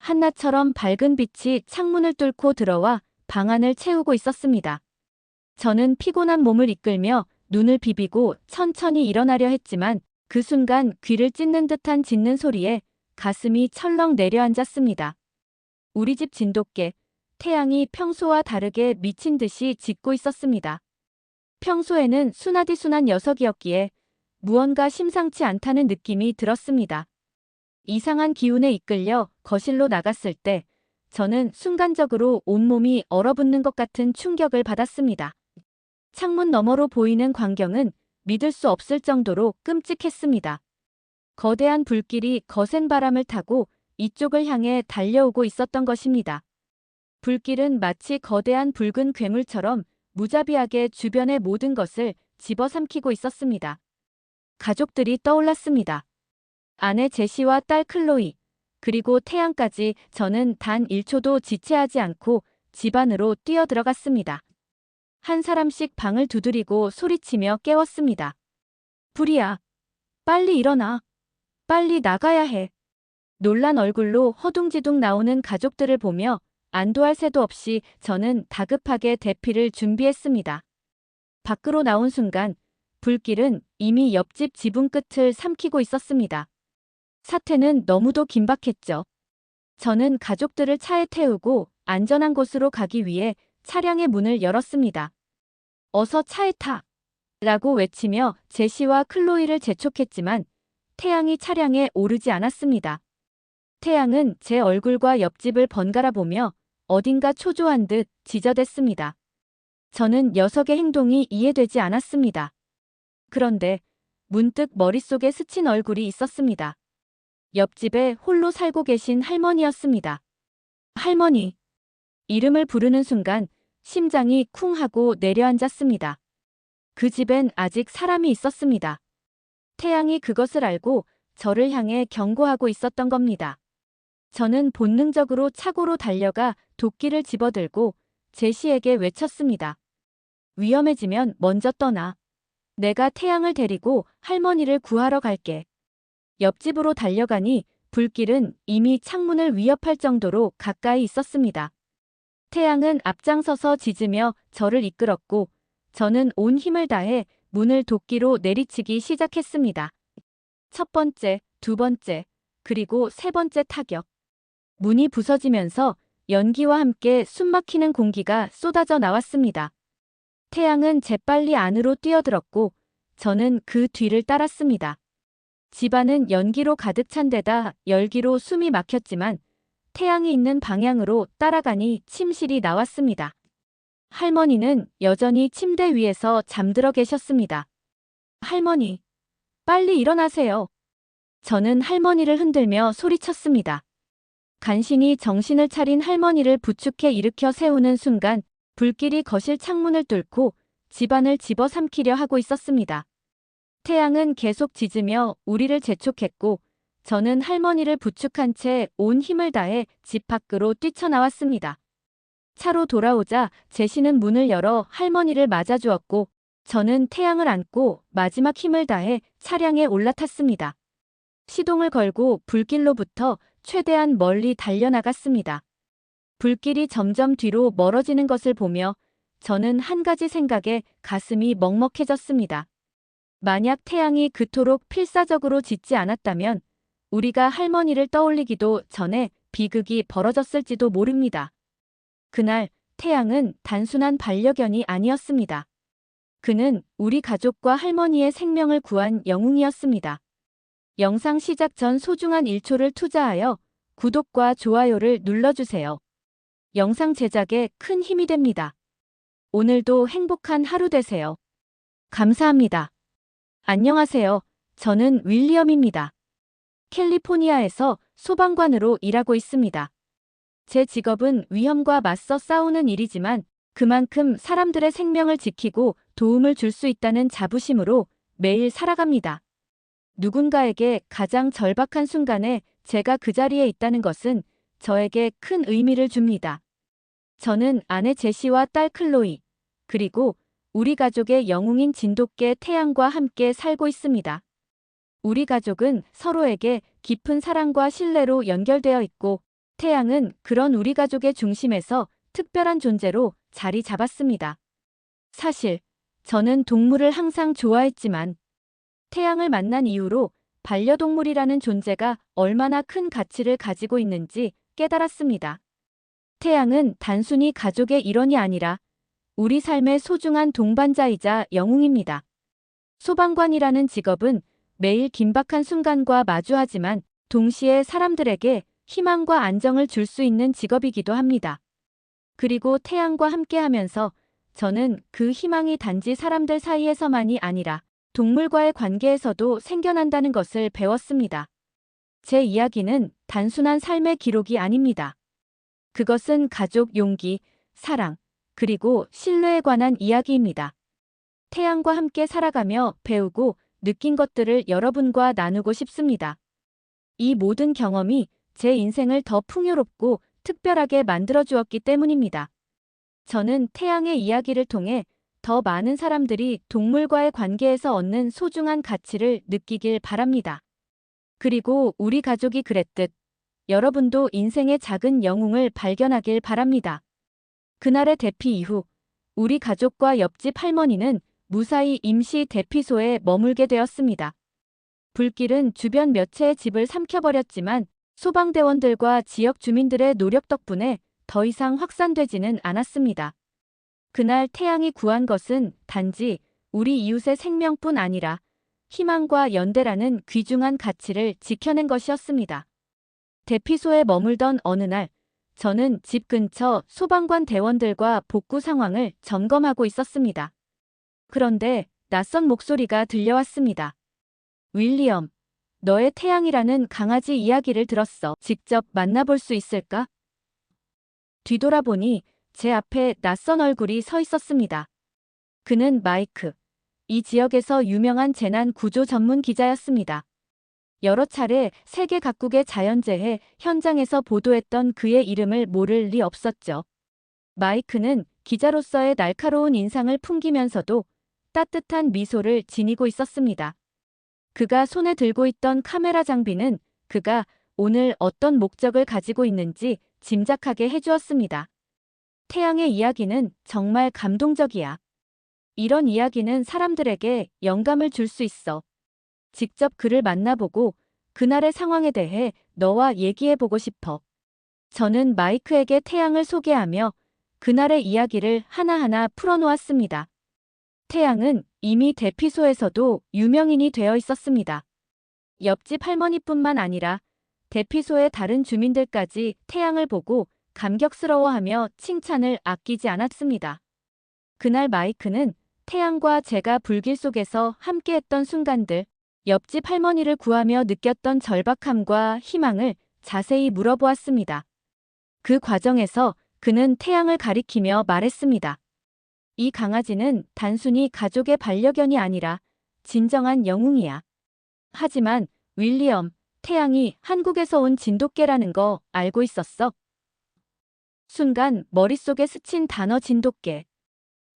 한낮처럼 밝은 빛이 창문을 뚫고 들어와 방 안을 채우고 있었습니다. 저는 피곤한 몸을 이끌며 눈을 비비고 천천히 일어나려 했지만 그 순간 귀를 찢는 듯한 짖는 소리에 가슴이 철렁 내려앉았습니다. 우리 집 진돗개, 태양이 평소와 다르게 미친 듯이 짖고 있었습니다. 평소에는 순하디순한 녀석이었기에 무언가 심상치 않다는 느낌이 들었습니다. 이상한 기운에 이끌려 거실로 나갔을 때 저는 순간적으로 온몸이 얼어붙는 것 같은 충격을 받았습니다. 창문 너머로 보이는 광경은 믿을 수 없을 정도로 끔찍했습니다. 거대한 불길이 거센 바람을 타고 이쪽을 향해 달려오고 있었던 것입니다. 불길은 마치 거대한 붉은 괴물처럼 무자비하게 주변의 모든 것을 집어삼키고 있었습니다. 가족들이 떠올랐습니다. 아내 제시와 딸 클로이, 그리고 태양까지. 저는 단 1초도 지체하지 않고 집 안으로 뛰어들어갔습니다. 한 사람씩 방을 두드리고 소리치며 깨웠습니다. 불이야. 빨리 일어나. 빨리 나가야 해. 놀란 얼굴로 허둥지둥 나오는 가족들을 보며 안도할 새도 없이 저는 다급하게 대피를 준비했습니다. 밖으로 나온 순간 불길은 이미 옆집 지붕 끝을 삼키고 있었습니다. 사태는 너무도 긴박했죠. 저는 가족들을 차에 태우고 안전한 곳으로 가기 위해 차량의 문을 열었습니다. 어서 차에 타! 라고 외치며 제시와 클로이를 재촉했지만 태양이 차량에 오르지 않았습니다. 태양은 제 얼굴과 옆집을 번갈아 보며 어딘가 초조한 듯 지저댔습니다. 저는 녀석의 행동이 이해되지 않았습니다. 그런데 문득 머릿속에 스친 얼굴이 있었습니다. 옆집에 홀로 살고 계신 할머니였습니다. 할머니. 이름을 부르는 순간 심장이 쿵 하고 내려앉았습니다. 그 집엔 아직 사람이 있었습니다. 태양이 그것을 알고 저를 향해 경고하고 있었던 겁니다. 저는 본능적으로 차고로 달려가 도끼를 집어들고 제시에게 외쳤습니다. 위험해지면 먼저 떠나. 내가 태양을 데리고 할머니를 구하러 갈게. 옆집으로 달려가니 불길은 이미 창문을 위협할 정도로 가까이 있었습니다. 태양은 앞장서서 짖으며 저를 이끌었고 저는 온 힘을 다해 문을 도끼로 내리치기 시작했습니다. 첫 번째, 두 번째, 그리고 세 번째 타격. 문이 부서지면서 연기와 함께 숨막히는 공기가 쏟아져 나왔습니다. 태양은 재빨리 안으로 뛰어들었고 저는 그 뒤를 따랐습니다. 집안은 연기로 가득 찬 데다 열기로 숨이 막혔지만 태양이 있는 방향으로 따라가니 침실이 나왔습니다. 할머니는 여전히 침대 위에서 잠들어 계셨습니다. 할머니, 빨리 일어나세요. 저는 할머니를 흔들며 소리쳤습니다. 간신히 정신을 차린 할머니를 부축해 일으켜 세우는 순간 불길이 거실 창문을 뚫고 집안을 집어삼키려 하고 있었습니다. 태양은 계속 짖으며 우리를 재촉했고 저는 할머니를 부축한 채 온 힘을 다해 집 밖으로 뛰쳐나왔습니다. 차로 돌아오자 제시는 문을 열어 할머니를 맞아주었고 저는 태양을 안고 마지막 힘을 다해 차량에 올라탔습니다. 시동을 걸고 불길로부터 최대한 멀리 달려나갔습니다. 불길이 점점 뒤로 멀어지는 것을 보며 저는 한 가지 생각에 가슴이 먹먹해졌습니다. 만약 태양이 그토록 필사적으로 짖지 않았다면 우리가 할머니를 떠올리기도 전에 비극이 벌어졌을지도 모릅니다. 그날 태양은 단순한 반려견이 아니었습니다. 그는 우리 가족과 할머니의 생명을 구한 영웅이었습니다. 영상 시작 전 소중한 1초를 투자하여 구독과 좋아요를 눌러주세요. 영상 제작에 큰 힘이 됩니다. 오늘도 행복한 하루 되세요. 감사합니다. 안녕하세요. 저는 윌리엄입니다. 캘리포니아에서 소방관으로 일하고 있습니다. 제 직업은 위험과 맞서 싸우는 일이지만 그만큼 사람들의 생명을 지키고 도움을 줄 수 있다는 자부심으로 매일 살아갑니다. 누군가에게 가장 절박한 순간에 제가 그 자리에 있다는 것은 저에게 큰 의미를 줍니다. 저는 아내 제시와 딸 클로이, 그리고 우리 가족의 영웅인 진돗개 태양과 함께 살고 있습니다. 우리 가족은 서로에게 깊은 사랑과 신뢰로 연결되어 있고 태양은 그런 우리 가족의 중심에서 특별한 존재로 자리 잡았습니다. 사실, 저는 동물을 항상 좋아했지만, 태양을 만난 이후로 반려동물이라는 존재가 얼마나 큰 가치를 가지고 있는지 깨달았습니다. 태양은 단순히 가족의 일원이 아니라 우리 삶의 소중한 동반자이자 영웅입니다. 소방관이라는 직업은 매일 긴박한 순간과 마주하지만 동시에 사람들에게 희망과 안정을 줄 수 있는 직업이기도 합니다. 그리고 태양과 함께하면서 저는 그 희망이 단지 사람들 사이에서만이 아니라 동물과의 관계에서도 생겨난다는 것을 배웠습니다. 제 이야기는 단순한 삶의 기록이 아닙니다. 그것은 가족, 용기, 사랑, 그리고 신뢰에 관한 이야기입니다. 태양과 함께 살아가며 배우고 느낀 것들을 여러분과 나누고 싶습니다. 이 모든 경험이 제 인생을 더 풍요롭고 특별하게 만들어주었기 때문입니다. 저는 태양의 이야기를 통해 더 많은 사람들이 동물과의 관계에서 얻는 소중한 가치를 느끼길 바랍니다. 그리고 우리 가족이 그랬듯 여러분도 인생의 작은 영웅을 발견하길 바랍니다. 그날의 대피 이후 우리 가족과 옆집 할머니는 무사히 임시 대피소에 머물게 되었습니다. 불길은 주변 몇 채의 집을 삼켜버렸지만 소방대원들과 지역 주민들의 노력 덕분에 더 이상 확산되지는 않았습니다. 그날 태양이 구한 것은 단지 우리 이웃의 생명뿐 아니라 희망과 연대라는 귀중한 가치를 지켜낸 것이었습니다. 대피소에 머물던 어느 날, 저는 집 근처 소방관 대원들과 복구 상황을 점검하고 있었습니다. 그런데 낯선 목소리가 들려왔습니다. 윌리엄, 너의 태양이라는 강아지 이야기를 들었어. 직접 만나볼 수 있을까? 뒤돌아보니 제 앞에 낯선 얼굴이 서 있었습니다. 그는 마이크, 이 지역에서 유명한 재난 구조 전문 기자였습니다. 여러 차례 세계 각국의 자연재해 현장에서 보도했던 그의 이름을 모를 리 없었죠. 마이크는 기자로서의 날카로운 인상을 풍기면서도 따뜻한 미소를 지니고 있었습니다. 그가 손에 들고 있던 카메라 장비는 그가 오늘 어떤 목적을 가지고 있는지 짐작하게 해주었습니다. 태양의 이야기는 정말 감동적이야. 이런 이야기는 사람들에게 영감을 줄 수 있어. 직접 그를 만나보고 그날의 상황에 대해 너와 얘기해보고 싶어. 저는 마이크에게 태양을 소개하며 그날의 이야기를 하나하나 풀어놓았습니다. 태양은 이미 대피소에서도 유명인이 되어 있었습니다. 옆집 할머니뿐만 아니라 대피소의 다른 주민들까지 태양을 보고 감격스러워하며 칭찬을 아끼지 않았습니다. 그날 마이크는 태양과 제가 불길 속에서 함께했던 순간들, 옆집 할머니를 구하며 느꼈던 절박함과 희망을 자세히 물어보았습니다. 그 과정에서 그는 태양을 가리키며 말했습니다. 이 강아지는 단순히 가족의 반려견이 아니라 진정한 영웅이야. 하지만 윌리엄, 태양이 한국에서 온 진돗개라는 거 알고 있었어? 순간 머릿속에 스친 단어 진돗개.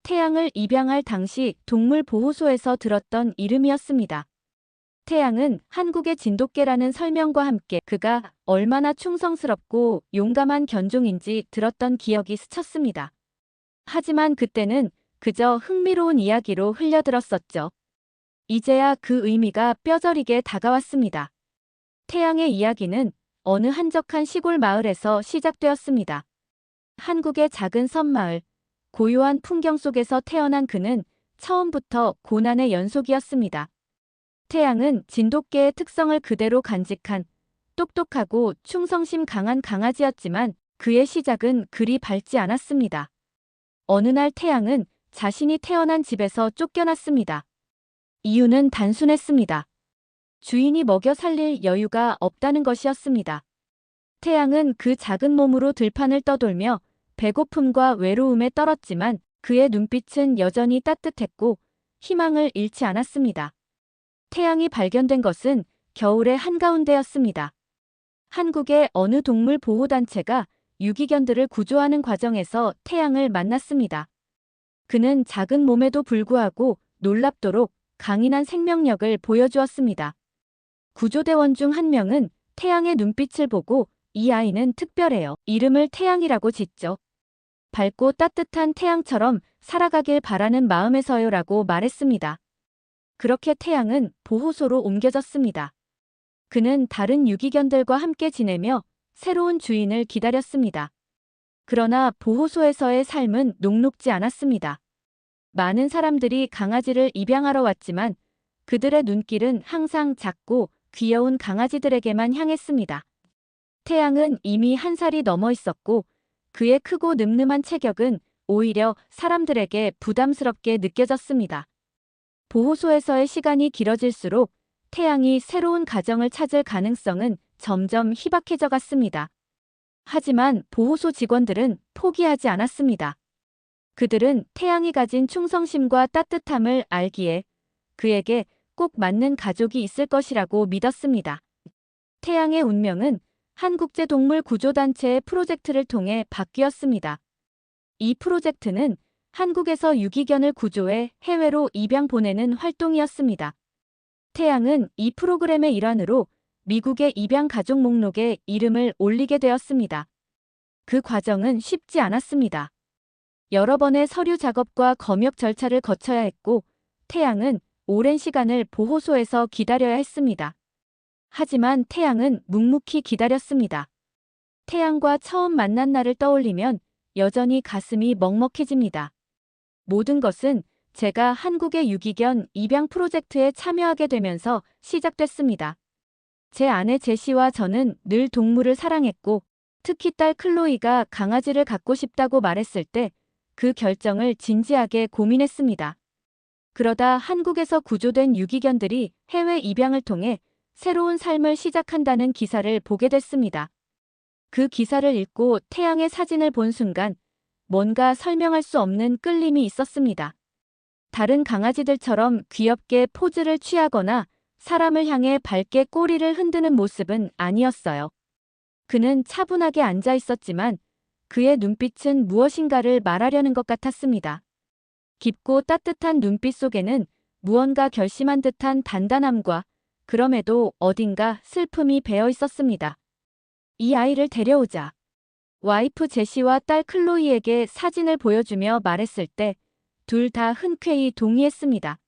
태양을 입양할 당시 동물보호소에서 들었던 이름이었습니다. 태양은 한국의 진돗개라는 설명과 함께 그가 얼마나 충성스럽고 용감한 견종인지 들었던 기억이 스쳤습니다. 하지만 그때는 그저 흥미로운 이야기로 흘려들었었죠. 이제야 그 의미가 뼈저리게 다가왔습니다. 태양의 이야기는 어느 한적한 시골 마을에서 시작되었습니다. 한국의 작은 섬마을, 고요한 풍경 속에서 태어난 그는 처음부터 고난의 연속이었습니다. 태양은 진돗개의 특성을 그대로 간직한 똑똑하고 충성심 강한 강아지였지만 그의 시작은 그리 밝지 않았습니다. 어느 날 태양은 자신이 태어난 집에서 쫓겨났습니다. 이유는 단순했습니다. 주인이 먹여 살릴 여유가 없다는 것이었습니다. 태양은 그 작은 몸으로 들판을 떠돌며 배고픔과 외로움에 떨었지만 그의 눈빛은 여전히 따뜻했고 희망을 잃지 않았습니다. 태양이 발견된 것은 겨울의 한가운데였습니다. 한국의 어느 동물 보호단체가 유기견들을 구조하는 과정에서 태양을 만났습니다. 그는 작은 몸에도 불구하고 놀랍도록 강인한 생명력을 보여주었습니다. 구조대원 중 한 명은 태양의 눈빛을 보고 이 아이는 특별해요. 이름을 태양이라고 짓죠. 밝고 따뜻한 태양처럼 살아가길 바라는 마음에서요라고 말했습니다. 그렇게 태양은 보호소로 옮겨졌습니다. 그는 다른 유기견들과 함께 지내며 새로운 주인을 기다렸습니다. 그러나 보호소에서의 삶은 녹록지 않았습니다. 많은 사람들이 강아지를 입양하러 왔지만 그들의 눈길은 항상 작고 귀여운 강아지들에게만 향했습니다. 태양은 이미 1살이 넘어 있었고 그의 크고 늠름한 체격은 오히려 사람들에게 부담스럽게 느껴졌습니다. 보호소에서의 시간이 길어질수록 태양이 새로운 가정을 찾을 가능성은 점점 희박해져 갔습니다. 하지만 보호소 직원들은 포기하지 않았습니다. 그들은 태양이 가진 충성심과 따뜻함을 알기에 그에게 꼭 맞는 가족이 있을 것이라고 믿었습니다. 태양의 운명은 한국제동물구조단체의 프로젝트를 통해 바뀌었습니다. 이 프로젝트는 한국에서 유기견을 구조해 해외로 입양 보내는 활동이었습니다. 태양은 이 프로그램의 일환으로 미국의 입양 가족 목록에 이름을 올리게 되었습니다. 그 과정은 쉽지 않았습니다. 여러 번의 서류 작업과 검역 절차를 거쳐야 했고 태양은 오랜 시간을 보호소에서 기다려야 했습니다. 하지만 태양은 묵묵히 기다렸습니다. 태양과 처음 만난 날을 떠올리면 여전히 가슴이 먹먹해집니다. 모든 것은 제가 한국의 유기견 입양 프로젝트에 참여하게 되면서 시작됐습니다. 제 아내 제시와 저는 늘 동물을 사랑했고 특히 딸 클로이가 강아지를 갖고 싶다고 말했을 때 그 결정을 진지하게 고민했습니다. 그러다 한국에서 구조된 유기견들이 해외 입양을 통해 새로운 삶을 시작한다는 기사를 보게 됐습니다. 그 기사를 읽고 태양의 사진을 본 순간 뭔가 설명할 수 없는 끌림이 있었습니다. 다른 강아지들처럼 귀엽게 포즈를 취하거나 사람을 향해 밝게 꼬리를 흔드는 모습은 아니었어요. 그는 차분하게 앉아 있었지만 그의 눈빛은 무엇인가를 말하려는 것 같았습니다. 깊고 따뜻한 눈빛 속에는 무언가 결심한 듯한 단단함과 그럼에도 어딘가 슬픔이 배어 있었습니다. 이 아이를 데려오자. 와이프 제시와 딸 클로이에게 사진을 보여주며 말했을 때 둘 다 흔쾌히 동의했습니다.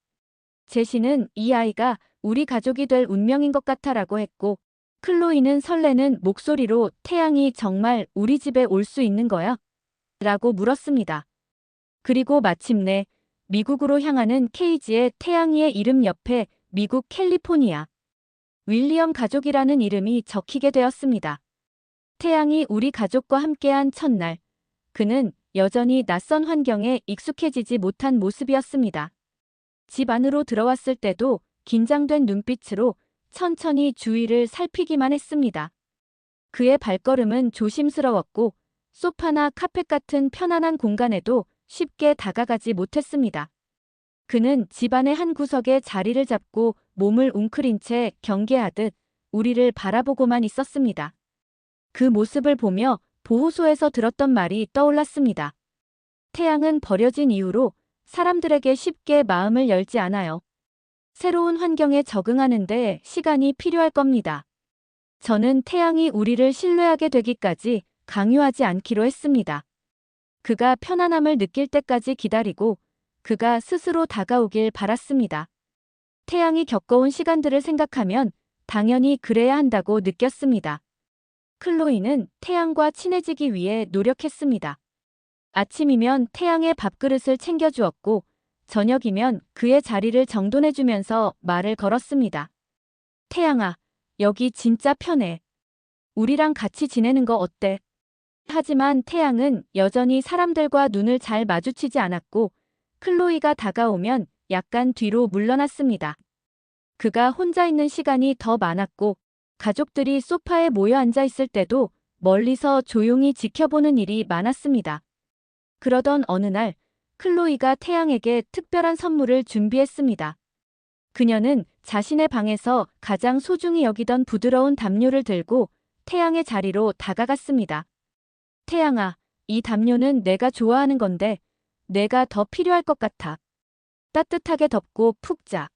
제시는 이 아이가 우리 가족이 될 운명인 것 같아라고 했고 클로이는 설레는 목소리로 태양이 정말 우리 집에 올 수 있는 거야? 라고 물었습니다. 그리고 마침내 미국으로 향하는 케이지의 태양이의 이름 옆에 미국 캘리포니아 윌리엄 가족이라는 이름이 적히게 되었습니다. 태양이 우리 가족과 함께한 첫날, 그는 여전히 낯선 환경에 익숙해지지 못한 모습이었습니다. 집 안으로 들어왔을 때도 긴장된 눈빛으로 천천히 주위를 살피기만 했습니다. 그의 발걸음은 조심스러웠고 소파나 카펫 같은 편안한 공간에도 쉽게 다가가지 못했습니다. 그는 집안의 한 구석에 자리를 잡고 몸을 웅크린 채 경계하듯 우리를 바라보고만 있었습니다. 그 모습을 보며 보호소에서 들었던 말이 떠올랐습니다. 태양은 버려진 이후로 사람들에게 쉽게 마음을 열지 않아요. 새로운 환경에 적응하는데 시간이 필요할 겁니다. 저는 태양이 우리를 신뢰하게 되기까지 강요하지 않기로 했습니다. 그가 편안함을 느낄 때까지 기다리고 그가 스스로 다가오길 바랐습니다. 태양이 겪어온 시간들을 생각하면 당연히 그래야 한다고 느꼈습니다. 클로이는 태양과 친해지기 위해 노력했습니다. 아침이면 태양의 밥그릇을 챙겨주었고 저녁이면 그의 자리를 정돈해주면서 말을 걸었습니다. 태양아, 여기 진짜 편해. 우리랑 같이 지내는 거 어때? 하지만 태양은 여전히 사람들과 눈을 잘 마주치지 않았고 클로이가 다가오면 약간 뒤로 물러났습니다. 그가 혼자 있는 시간이 더 많았고 가족들이 소파에 모여 앉아 있을 때도 멀리서 조용히 지켜보는 일이 많았습니다. 그러던 어느 날 클로이가 태양에게 특별한 선물을 준비했습니다. 그녀는 자신의 방에서 가장 소중히 여기던 부드러운 담요를 들고 태양의 자리로 다가갔습니다. 태양아, 이 담요는 내가 좋아하는 건데 내가 더 필요할 것 같아. 따뜻하게 덮고 푹 자.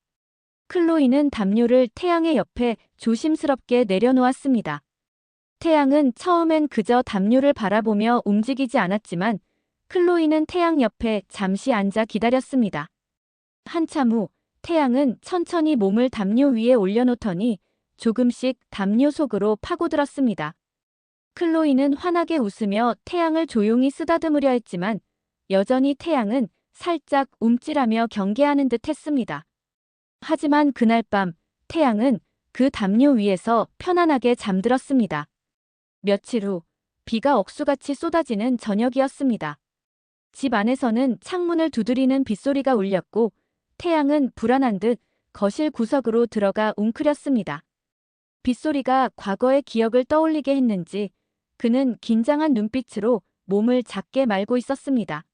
클로이는 담요를 태양의 옆에 조심스럽게 내려놓았습니다. 태양은 처음엔 그저 담요를 바라보며 움직이지 않았지만 클로이는 태양 옆에 잠시 앉아 기다렸습니다. 한참 후 태양은 천천히 몸을 담요 위에 올려놓더니 조금씩 담요 속으로 파고들었습니다. 클로이는 환하게 웃으며 태양을 조용히 쓰다듬으려 했지만 여전히 태양은 살짝 움찔하며 경계하는 듯 했습니다. 하지만 그날 밤 태양은 그 담요 위에서 편안하게 잠들었습니다. 며칠 후 비가 억수같이 쏟아지는 저녁이었습니다. 집 안에서는 창문을 두드리는 빗소리가 울렸고 태양은 불안한 듯 거실 구석으로 들어가 웅크렸습니다. 빗소리가 과거의 기억을 떠올리게 했는지 그는 긴장한 눈빛으로 몸을 작게 말고 있었습니다.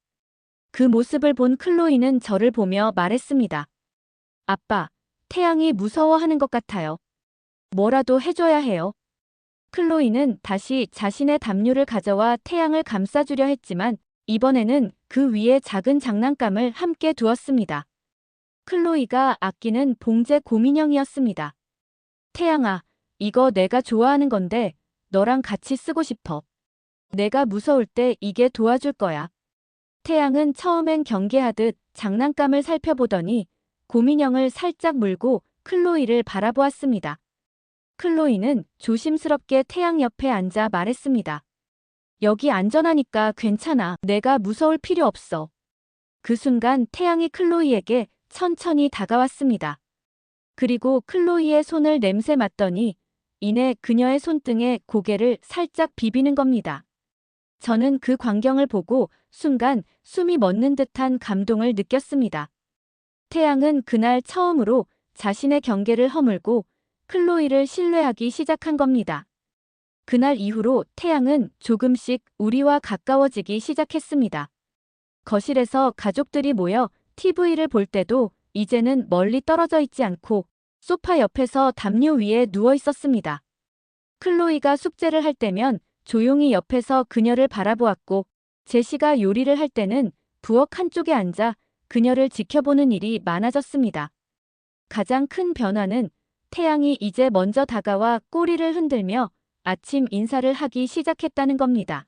그 모습을 본 클로이는 저를 보며 말했습니다. 아빠, 태양이 무서워하는 것 같아요. 뭐라도 해줘야 해요. 클로이는 다시 자신의 담요를 가져와 태양을 감싸주려 했지만 이번에는 그 위에 작은 장난감을 함께 두었습니다. 클로이가 아끼는 봉제 곰인형이었습니다. 태양아, 이거 내가 좋아하는 건데 너랑 같이 쓰고 싶어. 내가 무서울 때 이게 도와줄 거야. 태양은 처음엔 경계하듯 장난감을 살펴보더니 곰인형을 살짝 물고 클로이를 바라보았습니다. 클로이는 조심스럽게 태양 옆에 앉아 말했습니다. 여기 안전하니까 괜찮아. 내가 무서울 필요 없어. 그 순간 태양이 클로이에게 천천히 다가왔습니다. 그리고 클로이의 손을 냄새 맡더니 이내 그녀의 손등에 고개를 살짝 비비는 겁니다. 저는 그 광경을 보고 순간 숨이 멎는 듯한 감동을 느꼈습니다. 태양은 그날 처음으로 자신의 경계를 허물고 클로이를 신뢰하기 시작한 겁니다. 그날 이후로 태양은 조금씩 우리와 가까워지기 시작했습니다. 거실에서 가족들이 모여 TV를 볼 때도 이제는 멀리 떨어져 있지 않고 소파 옆에서 담요 위에 누워 있었습니다. 클로이가 숙제를 할 때면 조용히 옆에서 그녀를 바라보았고 제시가 요리를 할 때는 부엌 한쪽에 앉아 그녀를 지켜보는 일이 많아졌습니다. 가장 큰 변화는 태양이 이제 먼저 다가와 꼬리를 흔들며 아침 인사를 하기 시작했다는 겁니다.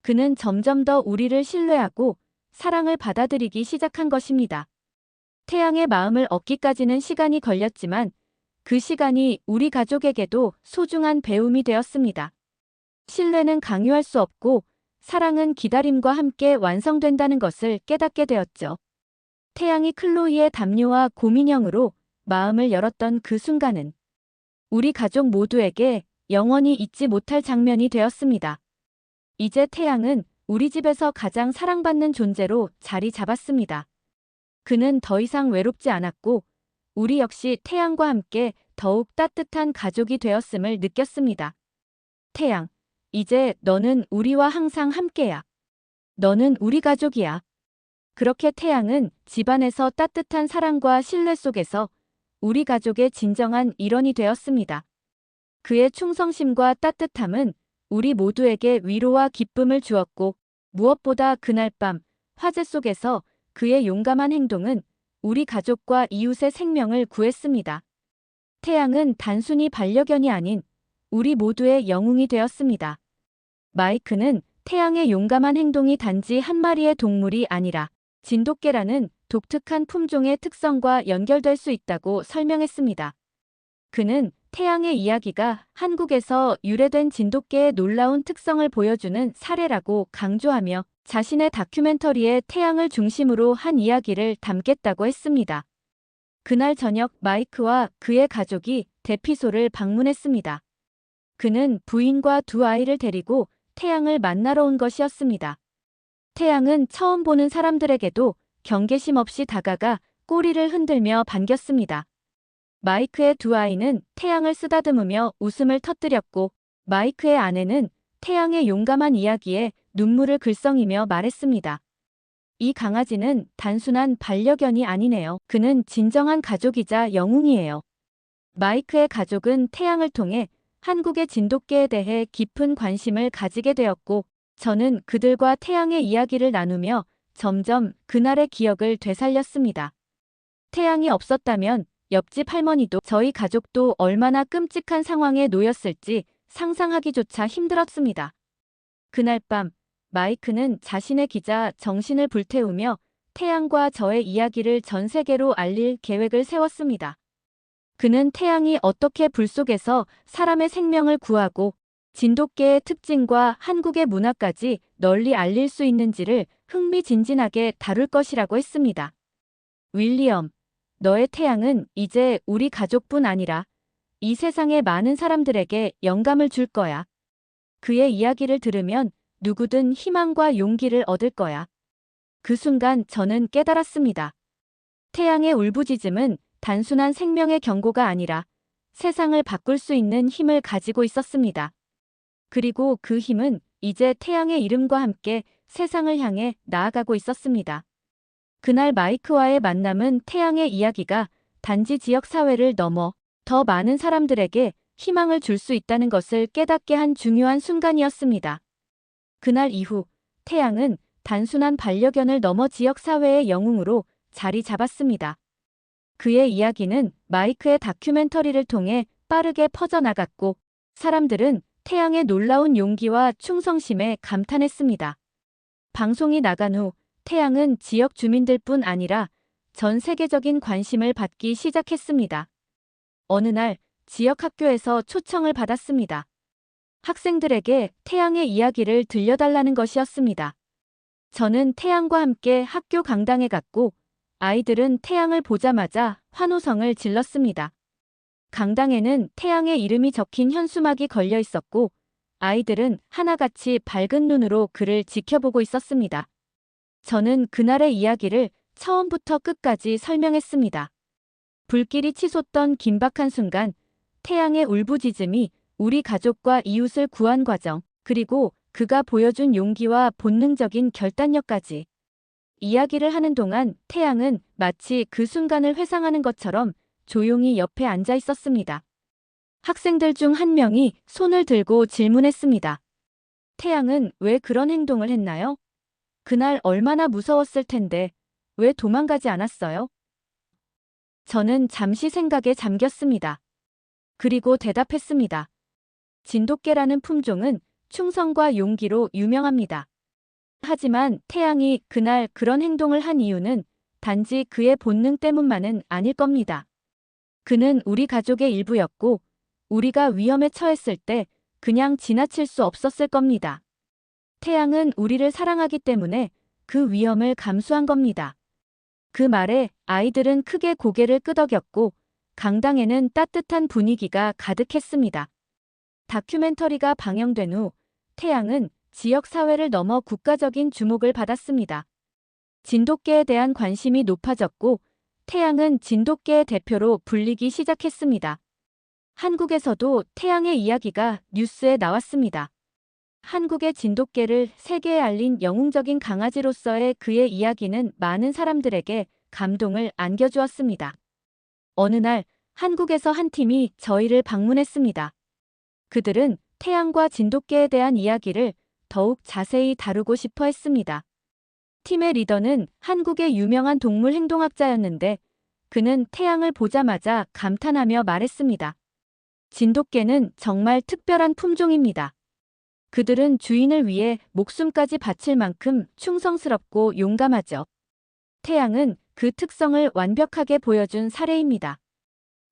그는 점점 더 우리를 신뢰하고 사랑을 받아들이기 시작한 것입니다. 태양의 마음을 얻기까지는 시간이 걸렸지만 그 시간이 우리 가족에게도 소중한 배움이 되었습니다. 신뢰는 강요할 수 없고 사랑은 기다림과 함께 완성된다는 것을 깨닫게 되었죠. 태양이 클로이의 담요와 곰인형으로 마음을 열었던 그 순간은 우리 가족 모두에게 영원히 잊지 못할 장면이 되었습니다. 이제 태양은 우리 집에서 가장 사랑받는 존재로 자리 잡았습니다. 그는 더 이상 외롭지 않았고 우리 역시 태양과 함께 더욱 따뜻한 가족이 되었음을 느꼈습니다. 태양, 이제 너는 우리와 항상 함께야. 너는 우리 가족이야. 그렇게 태양은 집안에서 따뜻한 사랑과 신뢰 속에서 우리 가족의 진정한 일원이 되었습니다. 그의 충성심과 따뜻함은 우리 모두에게 위로와 기쁨을 주었고 무엇보다 그날 밤 화재 속에서 그의 용감한 행동은 우리 가족과 이웃의 생명을 구했습니다. 태양은 단순히 반려견이 아닌 우리 모두의 영웅이 되었습니다. 마이크는 태양의 용감한 행동이 단지 한 마리의 동물이 아니라 진돗개라는 독특한 품종의 특성과 연결될 수 있다고 설명했습니다. 그는 태양의 이야기가 한국에서 유래된 진돗개의 놀라운 특성을 보여주는 사례라고 강조하며 자신의 다큐멘터리에 태양을 중심으로 한 이야기를 담겠다고 했습니다. 그날 저녁 마이크와 그의 가족이 대피소를 방문했습니다. 그는 부인과 두 아이를 데리고 태양을 만나러 온 것이었습니다. 태양은 처음 보는 사람들에게도 경계심 없이 다가가 꼬리를 흔들며 반겼습니다. 마이크의 두 아이는 태양을 쓰다듬으며 웃음을 터뜨렸고 마이크의 아내는 태양의 용감한 이야기에 눈물을 글썽이며 말했습니다. 이 강아지는 단순한 반려견이 아니네요. 그는 진정한 가족이자 영웅이에요. 마이크의 가족은 태양을 통해 한국의 진돗개에 대해 깊은 관심을 가지게 되었고 저는 그들과 태양의 이야기를 나누며 점점 그날의 기억을 되살렸습니다. 태양이 없었다면 옆집 할머니도 저희 가족도 얼마나 끔찍한 상황에 놓였을지 상상하기조차 힘들었습니다. 그날 밤, 마이크는 자신의 기자 정신을 불태우며 태양과 저의 이야기를 전 세계로 알릴 계획을 세웠습니다. 그는 태양이 어떻게 불 속에서 사람의 생명을 구하고 진돗개의 특징과 한국의 문화까지 널리 알릴 수 있는지를 흥미진진하게 다룰 것이라고 했습니다. 윌리엄, 너의 태양은 이제 우리 가족뿐 아니라 이 세상의 많은 사람들에게 영감을 줄 거야. 그의 이야기를 들으면 누구든 희망과 용기를 얻을 거야. 그 순간 저는 깨달았습니다. 태양의 울부짖음은 단순한 생명의 경고가 아니라 세상을 바꿀 수 있는 힘을 가지고 있었습니다. 그리고 그 힘은 이제 태양의 이름과 함께 세상을 향해 나아가고 있었습니다. 그날 마이크와의 만남은 태양의 이야기가 단지 지역 사회를 넘어 더 많은 사람들에게 희망을 줄 수 있다는 것을 깨닫게 한 중요한 순간이었습니다. 그날 이후 태양은 단순한 반려견을 넘어 지역 사회의 영웅으로 자리 잡았습니다. 그의 이야기는 마이크의 다큐멘터리를 통해 빠르게 퍼져나갔고 사람들은 태양의 놀라운 용기와 충성심에 감탄했습니다. 방송이 나간 후 태양은 지역 주민들뿐 아니라 전 세계적인 관심을 받기 시작했습니다. 어느 날 지역 학교에서 초청을 받았습니다. 학생들에게 태양의 이야기를 들려달라는 것이었습니다. 저는 태양과 함께 학교 강당에 갔고 아이들은 태양을 보자마자 환호성을 질렀습니다. 강당에는 태양의 이름이 적힌 현수막이 걸려 있었고 아이들은 하나같이 밝은 눈으로 그를 지켜보고 있었습니다. 저는 그날의 이야기를 처음부터 끝까지 설명했습니다. 불길이 치솟던 긴박한 순간, 태양의 울부짖음이 우리 가족과 이웃을 구한 과정, 그리고 그가 보여준 용기와 본능적인 결단력까지. 이야기를 하는 동안 태양은 마치 그 순간을 회상하는 것처럼 조용히 옆에 앉아 있었습니다. 학생들 중 한 명이 손을 들고 질문했습니다. 태양은 왜 그런 행동을 했나요? 그날 얼마나 무서웠을 텐데 왜 도망가지 않았어요? 저는 잠시 생각에 잠겼습니다. 그리고 대답했습니다. 진돗개라는 품종은 충성과 용기로 유명합니다. 하지만 태양이 그날 그런 행동을 한 이유는 단지 그의 본능 때문만은 아닐 겁니다. 그는 우리 가족의 일부였고 우리가 위험에 처했을 때 그냥 지나칠 수 없었을 겁니다. 태양은 우리를 사랑하기 때문에 그 위험을 감수한 겁니다. 그 말에 아이들은 크게 고개를 끄덕였고 강당에는 따뜻한 분위기가 가득했습니다. 다큐멘터리가 방영된 후 태양은 지역 사회를 넘어 국가적인 주목을 받았습니다. 진돗개에 대한 관심이 높아졌고 태양은 진돗개의 대표로 불리기 시작했습니다. 한국에서도 태양의 이야기가 뉴스에 나왔습니다. 한국의 진돗개를 세계에 알린 영웅적인 강아지로서의 그의 이야기는 많은 사람들에게 감동을 안겨주었습니다. 어느 날 한국에서 한 팀이 저희를 방문했습니다. 그들은 태양과 진돗개에 대한 이야기를 더욱 자세히 다루고 싶어 했습니다. 팀의 리더는 한국의 유명한 동물 행동학자였는데 그는 태양을 보자마자 감탄하며 말했습니다. 진돗개는 정말 특별한 품종입니다. 그들은 주인을 위해 목숨까지 바칠 만큼 충성스럽고 용감하죠. 태양은 그 특성을 완벽하게 보여준 사례입니다.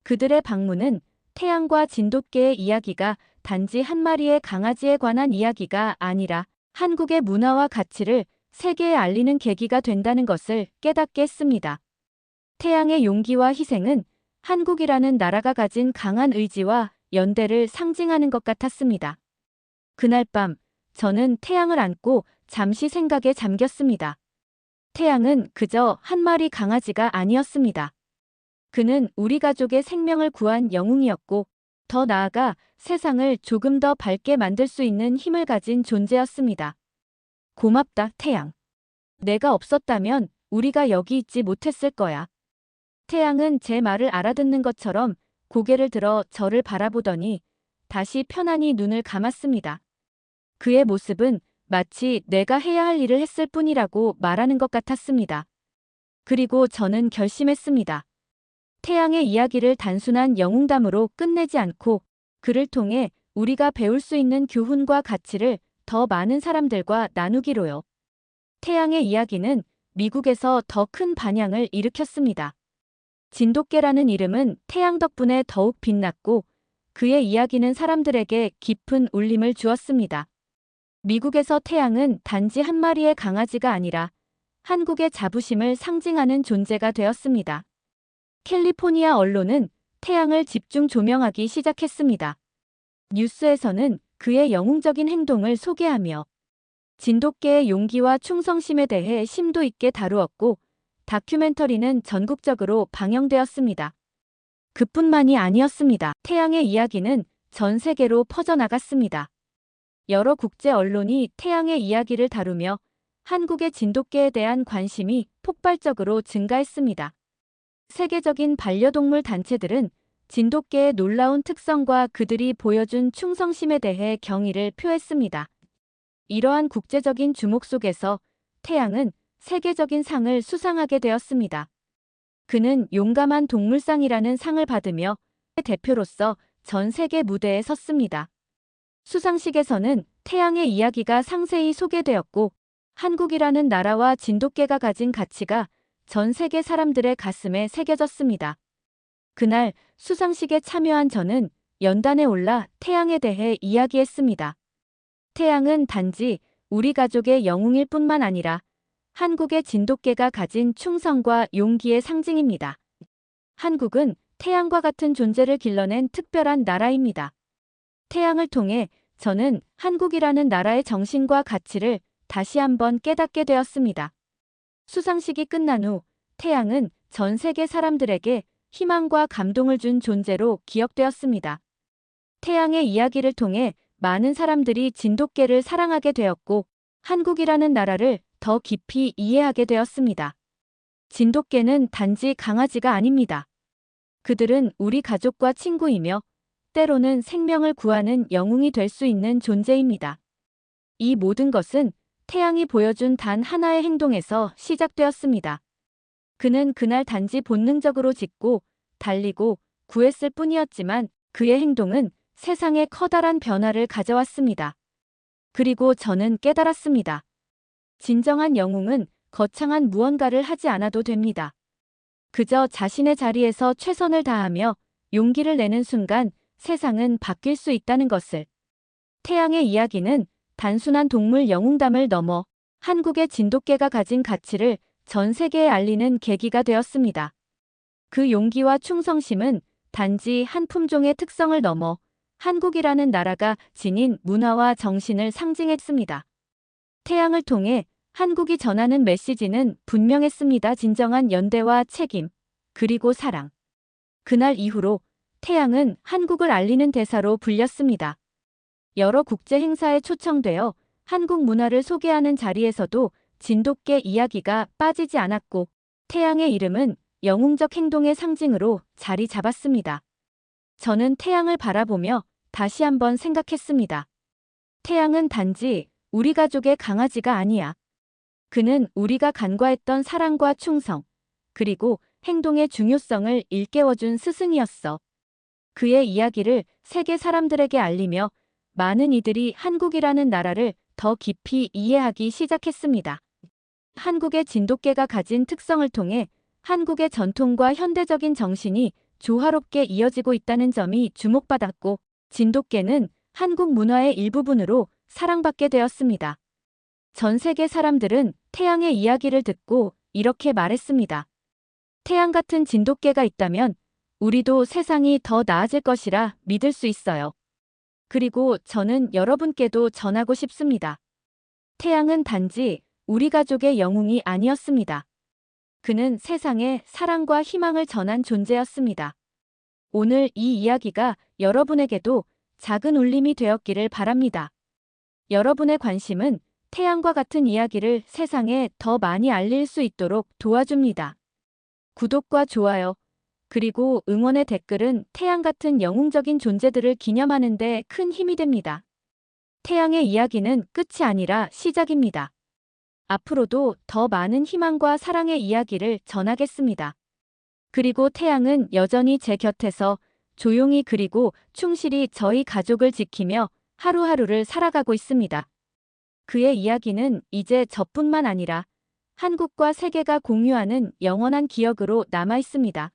그들의 방문은 태양과 진돗개의 이야기가 단지 한 마리의 강아지에 관한 이야기가 아니라 한국의 문화와 가치를 세계에 알리는 계기가 된다는 것을 깨닫게 했습니다. 태양의 용기와 희생은 한국이라는 나라가 가진 강한 의지와 연대를 상징하는 것 같았습니다. 그날 밤 저는 태양을 안고 잠시 생각에 잠겼습니다. 태양은 그저 한 마리 강아지가 아니었습니다. 그는 우리 가족의 생명을 구한 영웅이었고 더 나아가 세상을 조금 더 밝게 만들 수 있는 힘을 가진 존재였습니다. 고맙다, 태양. 내가 없었다면 우리가 여기 있지 못했을 거야. 태양은 제 말을 알아듣는 것처럼 고개를 들어 저를 바라보더니 다시 편안히 눈을 감았습니다. 그의 모습은 마치 내가 해야 할 일을 했을 뿐이라고 말하는 것 같았습니다. 그리고 저는 결심했습니다. 태양의 이야기를 단순한 영웅담으로 끝내지 않고 그를 통해 우리가 배울 수 있는 교훈과 가치를 더 많은 사람들과 나누기로요. 태양의 이야기는 미국에서 더 큰 반향을 일으켰습니다. 진돗개라는 이름은 태양 덕분에 더욱 빛났고 그의 이야기는 사람들에게 깊은 울림을 주었습니다. 미국에서 태양은 단지 한 마리의 강아지가 아니라 한국의 자부심을 상징하는 존재가 되었습니다. 캘리포니아 언론은 태양을 집중 조명하기 시작했습니다. 뉴스에서는 그의 영웅적인 행동을 소개하며 진돗개의 용기와 충성심에 대해 심도 있게 다루었고 다큐멘터리는 전국적으로 방영되었습니다. 그뿐만이 아니었습니다. 태양의 이야기는 전 세계로 퍼져나갔습니다. 여러 국제 언론이 태양의 이야기를 다루며 한국의 진돗개에 대한 관심이 폭발적으로 증가했습니다. 세계적인 반려동물 단체들은 진돗개의 놀라운 특성과 그들이 보여준 충성심에 대해 경의를 표했습니다. 이러한 국제적인 주목 속에서 태양은 세계적인 상을 수상하게 되었습니다. 그는 용감한 동물상이라는 상을 받으며 대표로서 전 세계 무대에 섰습니다. 수상식에서는 태양의 이야기가 상세히 소개되었고 한국이라는 나라와 진돗개가 가진 가치가 전 세계 사람들의 가슴에 새겨졌습니다. 그날 수상식에 참여한 저는 연단에 올라 태양에 대해 이야기했습니다. 태양은 단지 우리 가족의 영웅일 뿐만 아니라 한국의 진돗개가 가진 충성과 용기의 상징입니다. 한국은 태양과 같은 존재를 길러낸 특별한 나라입니다. 태양을 통해 저는 한국이라는 나라의 정신과 가치를 다시 한번 깨닫게 되었습니다. 수상식이 끝난 후 태양은 전 세계 사람들에게 희망과 감동을 준 존재로 기억되었습니다. 태양의 이야기를 통해 많은 사람들이 진돗개를 사랑하게 되었고 한국이라는 나라를 더 깊이 이해하게 되었습니다. 진돗개는 단지 강아지가 아닙니다. 그들은 우리 가족과 친구이며 때로는 생명을 구하는 영웅이 될 수 있는 존재입니다. 이 모든 것은 태양이 보여준 단 하나의 행동에서 시작되었습니다. 그는 그날 단지 본능적으로 짖고 달리고 구했을 뿐이었지만 그의 행동은 세상에 커다란 변화를 가져왔습니다. 그리고 저는 깨달았습니다. 진정한 영웅은 거창한 무언가를 하지 않아도 됩니다. 그저 자신의 자리에서 최선을 다하며 용기를 내는 순간 세상은 바뀔 수 있다는 것을. 태양의 이야기는 단순한 동물 영웅담을 넘어 한국의 진돗개가 가진 가치를 전 세계에 알리는 계기가 되었습니다. 그 용기와 충성심은 단지 한 품종의 특성을 넘어 한국이라는 나라가 지닌 문화와 정신을 상징했습니다. 태양을 통해 한국이 전하는 메시지는 분명했습니다. 진정한 연대와 책임, 그리고 사랑. 그날 이후로 태양은 한국을 알리는 대사로 불렸습니다. 여러 국제 행사에 초청되어 한국 문화를 소개하는 자리에서도 진돗개 이야기가 빠지지 않았고 태양의 이름은 영웅적 행동의 상징으로 자리 잡았습니다. 저는 태양을 바라보며 다시 한번 생각했습니다. 태양은 단지 우리 가족의 강아지가 아니야. 그는 우리가 간과했던 사랑과 충성, 그리고 행동의 중요성을 일깨워준 스승이었어. 그의 이야기를 세계 사람들에게 알리며 많은 이들이 한국이라는 나라를 더 깊이 이해하기 시작했습니다. 한국의 진돗개가 가진 특성을 통해 한국의 전통과 현대적인 정신이 조화롭게 이어지고 있다는 점이 주목받았고 진돗개는 한국 문화의 일부분으로 사랑받게 되었습니다. 전 세계 사람들은 태양의 이야기를 듣고 이렇게 말했습니다. 태양 같은 진돗개가 있다면 우리도 세상이 더 나아질 것이라 믿을 수 있어요. 그리고 저는 여러분께도 전하고 싶습니다. 태양은 단지 우리 가족의 영웅이 아니었습니다. 그는 세상에 사랑과 희망을 전한 존재였습니다. 오늘 이 이야기가 여러분에게도 작은 울림이 되었기를 바랍니다. 여러분의 관심은 태양과 같은 이야기를 세상에 더 많이 알릴 수 있도록 도와줍니다. 구독과 좋아요, 그리고 응원의 댓글은 태양 같은 영웅적인 존재들을 기념하는 데 큰 힘이 됩니다. 태양의 이야기는 끝이 아니라 시작입니다. 앞으로도 더 많은 희망과 사랑의 이야기를 전하겠습니다. 그리고 태양은 여전히 제 곁에서 조용히 그리고 충실히 저희 가족을 지키며 하루하루를 살아가고 있습니다. 그의 이야기는 이제 저뿐만 아니라 한국과 세계가 공유하는 영원한 기억으로 남아 있습니다.